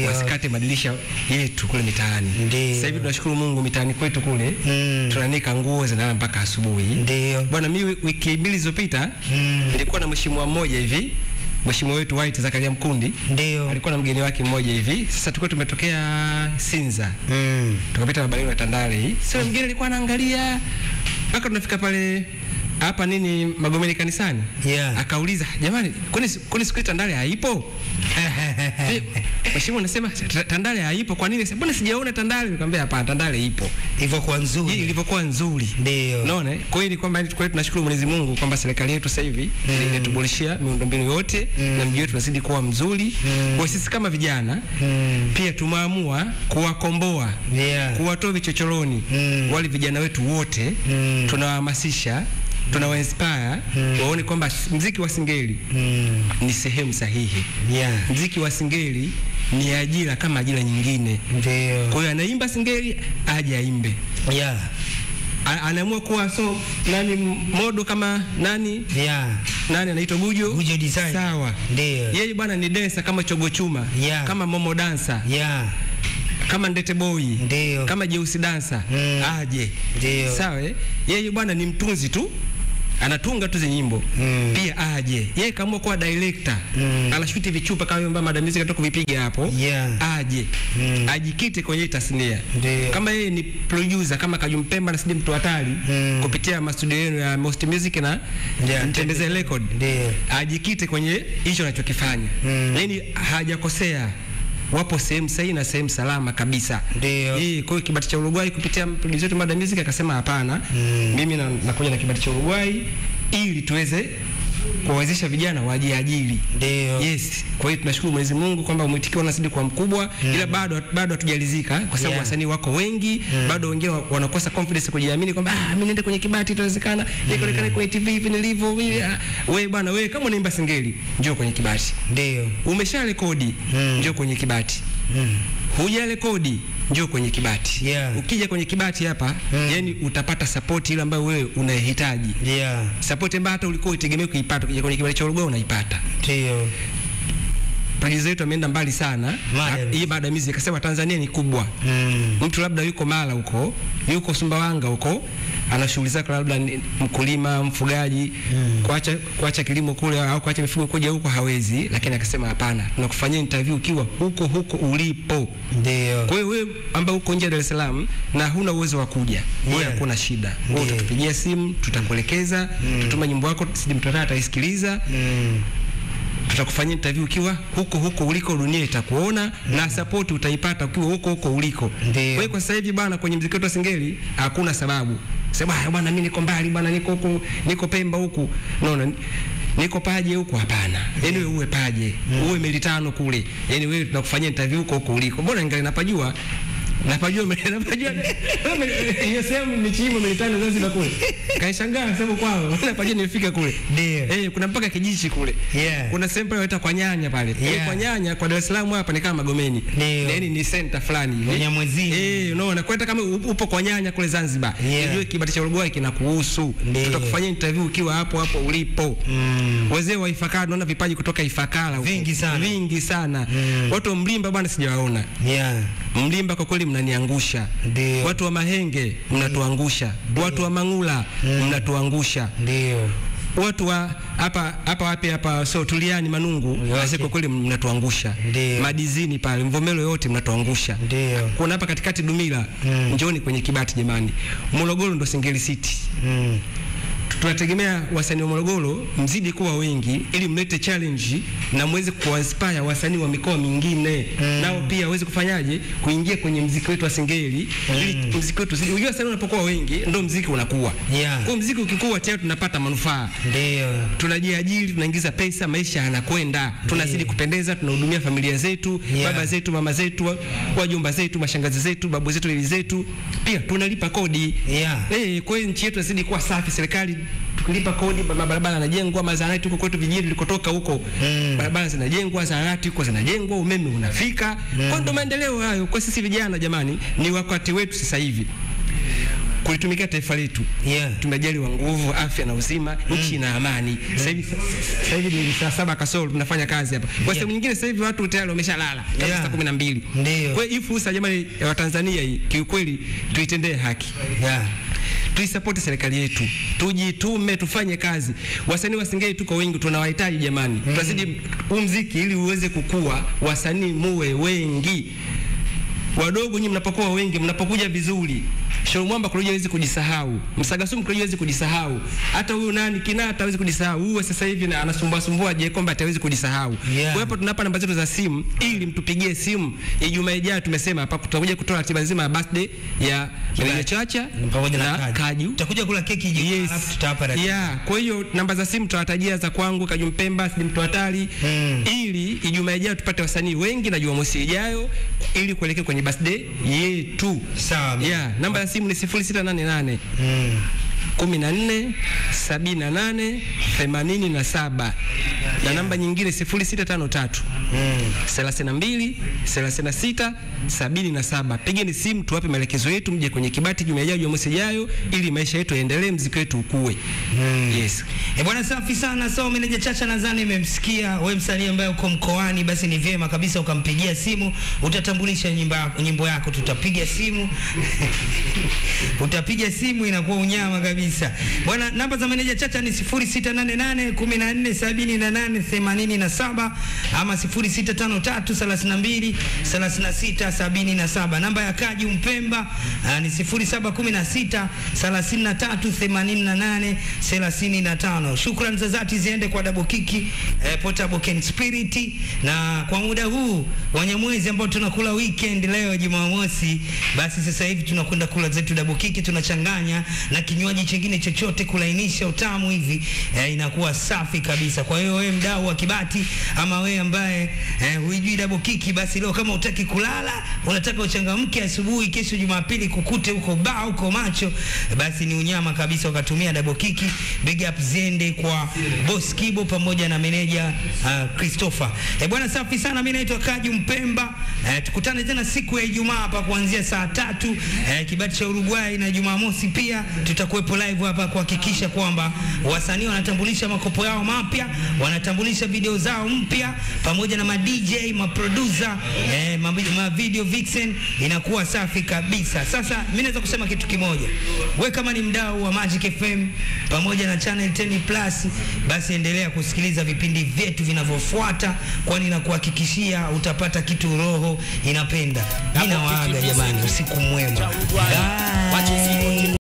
wasikate madirisha yetu kule mitaani. Sasa hivi tunashukuru Mungu, mitaani kwetu kule tunanika nguo zinalala mpaka asubuhi. Bwana, mimi wiki mbili zilizopita nilikuwa na mheshimiwa mmoja hivi, mheshimiwa wetu White Zakaria Mkundi, alikuwa na mgeni wake mmoja hivi. Sasa tulikuwa tumetokea Sinza, tukapita barabarani ya Tandale hii. Sasa mgeni alikuwa anaangalia mpaka tunafika pale hapa nini Magomeni kanisani. Akauliza, jamani, kwani siku Tandale haipo? Mheshimiwa anasema Tandale haipo, kwa nini? Mbona sijaona Tandale? Nikamwambia hapana, Tandale ipo. Ilivyokuwa nzuri. Ilivyokuwa nzuri. Ndio. Unaona? Kwa hiyo ni kwamba tunashukuru Mwenyezi Mungu kwamba serikali yetu sasa hivi inatuboreshia miundombinu yote na mji wetu unazidi kuwa mzuri. Kwa sisi kama vijana pia tumeamua kuwakomboa, kuwatoa vichochoroni wale vijana wetu wote, tunawahamasisha, tunawainspire waone kwamba muziki wa Singeli ni sehemu sahihi. Muziki wa Singeli ni ajira kama ajira nyingine. Kwa hiyo anaimba Singeli aje aimbe. Anaamua kuwa nani modo kama nani? Nani anaitwa Bujo Design. Sawa. Yeye bwana ni dancer kama Chogo Chuma, kama Momo dancer. Kama Ndete Boy, kama Jeusi dancer, aje. Sawa. Yeye bwana ni mtunzi tu, anatunga tu nyimbo. Pia aje. Yeye kama kwa director, anashuti vichupa kama mbamba Madam Music katoka kuvipiga hapo. Aje. Ajikite kwenye tasnia. Kama yeye ni producer kama Kajumpemba na Sidi Mtu Hatari kupitia mastudio yenu ya Most Music na Mtembeze Record. Ajikite kwenye hicho anachokifanya. Yaani hajakosea. Wapo sehemu sahihi na sehemu salama kabisa. Kwa hiyo kibati cha Uruguay kupitia producer wetu Madam Music akasema hapana, mimi nakuja na kibati cha Uruguay ili tuweze kuwawezesha vijana wajiajiri. Kwa hiyo tunashukuru Mwenyezi Mungu kwamba mwitikio unazidi kuwa mkubwa, ila bado hatujalizika kwa sababu wasanii wako wengi, bado wengine wanakosa confidence kujiamini kwamba mimi niende kwenye kibati itawezekana, nikaonekana kwenye TV hivi nilivyo. Wewe bwana, wewe kama unaimba Singeli njoo kwenye kibati. Umesha rekodi njoo kwenye kibati. Huja rekodi njoo kwenye kibati. Ukija kwenye kibati hapa, yani utapata support ile ambayo wewe unahitaji. Support ambayo hata ulikuwa utegemea kuipata, ukija kwenye kibati cha Uruguay unaipata. Producer wetu ameenda mbali sana. Hii baada ya mizi akasema Tanzania ni kubwa. Mtu labda yuko Mara huko, yuko Sumbawanga huko, ana shughuli zake labda mkulima, mfugaji, kuacha kilimo kule au kuacha mifugo kuja huko hawezi, lakini akasema hapana, tunakufanyia interview ukiwa huko ulipo. Kwa hiyo wewe ambaye uko nje ya Dar es Salaam na huna uwezo wa kuja, wewe hakuna shida. Wewe utatupigia simu, tutakuelekeza, tutuma nyimbo yako, Sidi Mtu Hatari ataisikiliza. Tutakufanyia interview ukiwa huko uliko, dunia itakuona na support utaipata ukiwa huko uliko. Kwa hiyo kwa sasa hivi bwana, kwenye muziki wetu wa Singeli hakuna sababu sema bwana mimi niko mbali bwana, niko huko, niko Pemba huko, niko Paje huko, hapana. Yaani wewe uwe Paje, uwe Militano kule, yaani wewe tunakufanyia interview huko uliko. Mbona ningali napajua hiyo sehemu ni chimo Militano Zanzibar kule. Kaishangaa sababu kwao napajua nilifika kule. Kuna mpaka kijiji kule. Kuna sehemu pale inaitwa kwa Nyanya pale. Kwa Nyanya kwa Dar es Salaam hapa ni kama Magomeni. Yaani ni center fulani. Nyamwezi. Unaona, kwa hata kama upo kwa Nyanya kule Zanzibar, ndio kibati cha Uruguay kinakuhusu. Tutakufanyia interview ukiwa hapo ulipo. Wazee wa Ifakara, naona vipaji kutoka Ifakara vingi sana. Watu wa Mlimba bwana sijawaona. Mlimba kwa kweli mnaniangusha. Watu wa Mahenge mnatuangusha. Watu wa Mangula mnatuangusha. Watu wa hapa Tuliani Manungu wase kwa kweli mnatuangusha. Madizini pale Mvomero yote mnatuangusha. Kuna hapa katikati Dumila, njooni kwenye kibati jamani. Morogoro ndo Singeli City. Tunategemea wasanii wa Morogoro mzidi kuwa wengi ili mlete challenge na muweze kuinspire wasanii wa mikoa mingine nao pia waweze kufanyaje kuingia kwenye muziki wetu wa Singeli ili muziki wetu unajua wasanii unapokuwa wengi ndio muziki unakuwa. Kwa muziki ukikua tayari tunapata manufaa. Tunajiajiri, tunaingiza pesa, maisha yanakwenda. Tunazidi kupendeza, tunahudumia familia zetu, baba zetu, mama zetu, wajomba zetu, mashangazi zetu, babu zetu, bibi zetu. Pia tunalipa kodi. Kwa hiyo nchi yetu inazidi kuwa safi, serikali tukilipa kodi, barabara yanajengwa, mazahanati huko kwetu vijiji tulikotoka huko, barabara zinajengwa, zahanati huko zinajengwa, umeme unafika. Kwa ndo maendeleo hayo kwa sisi vijana jamani, ni wakati wetu sasa hivi. kulitumikia taifa letu. Tumejaliwa nguvu, afya na uzima, nchi na amani. Sasa hivi ni saa 7 kasoro tunafanya kazi hapa. Kwa sababu nyingine sasa hivi watu tayari wameshalala saa 12. Kwa hiyo hii fursa jamani ya Tanzania hii kiukweli tuitendee haki. Tuisupport serikali yetu. Tujitume tufanye kazi. Wasanii wasingei tuko wengi tunawahitaji jamani. Tutazidi muziki ili uweze kukua, wasanii muwe wengi. Wadogo nyinyi mnapokuwa wengi, mnapokuja vizuri. Shauri Mwamba Kuloja hawezi kujisahau. Msagasumu Kuloja hawezi kujisahau. Hata huyu nani Kinata hawezi kujisahau. Huyu sasa hivi na anasumbua je kwamba hawezi kujisahau. Kwa hapo tunapa namba zetu za simu ili mtupigie simu. Ijumaa ijayo tumesema hapa tutakuja kutoa ratiba nzima ya birthday ya Meneja Chacha pamoja na Kaju. Tutakuja kula keki Ijumaa alafu tutawapa ratiba. Kwa hiyo namba za simu tutawatajia za kwangu Kaju Mpemba, Sidi Mtu Hatari ili Ijumaa ijayo tupate wasanii wengi na Jumamosi ijayo ili kuelekea kwenye birthday yetu. Sawa. Namba ya simu ni 0688 14 78 87 na namba nyingine 0653 32 36 77. Pigeni simu tuwape maelekezo yetu, mje kwenye Kibati Jumaa ijayo Jumamosi ijayo ili maisha yetu yaendelee, muziki wetu ukue. Yes. Bwana safi sana. So Meneja Chacha nadhani umemsikia. Wewe msanii ambaye uko mkoani, basi ni vyema kabisa ukampigia simu, utatambulisha nyimbo yako, tutapiga simu. Utapiga simu inakuwa unyama kabisa. Bwana namba za Meneja Chacha ni 0688 14 78 87 ama 0653 32 36 77. Namba ya Kaju Mpemba ni 0716 33 88 35. Shukrani za dhati ziende kwa Double Kiki Portable Ken Spirit, na kwa muda huu Wanyamwezi ambao tunakula weekend leo Jumamosi, basi sasa hivi tunakwenda kula zetu Double Kiki, tunachanganya na kinywaji kingine chochote kulainisha utamu hivi, inakuwa safi kabisa. Kwa hiyo wewe mdau wa Kibati ama wewe ambaye huijui Double Kiki, basi leo kama utaki kulala, unataka uchangamke asubuhi kesho Jumapili kukute huko baa huko macho, basi ni unyama kabisa ukatumia Double Kiki. Big up zende kwa Boss Kibo pamoja na Meneja Christopher. Bwana safi sana, mimi naitwa Kaju Mpemba. Tukutane tena siku ya Ijumaa hapa kuanzia saa 3 Kibati cha Uruguay, na Jumamosi pia tutakuwepo live hapa kuhakikisha kwamba wasanii wanatambulisha makopo yao mapya, wanatambulisha video zao mpya pamoja na ma DJ, ma producer, ma video vixen, inakuwa safi kabisa. Sasa mimi naweza kusema kitu kimoja. Wewe kama ni mdau wa Magic FM pamoja na Channel 10 Plus, basi endelea kusikiliza vipindi vyetu vinavyofuata, kwani nakuhakikishia utapata kitu roho inapenda. Mimi nawaaga jamani, usiku mwema. Bye.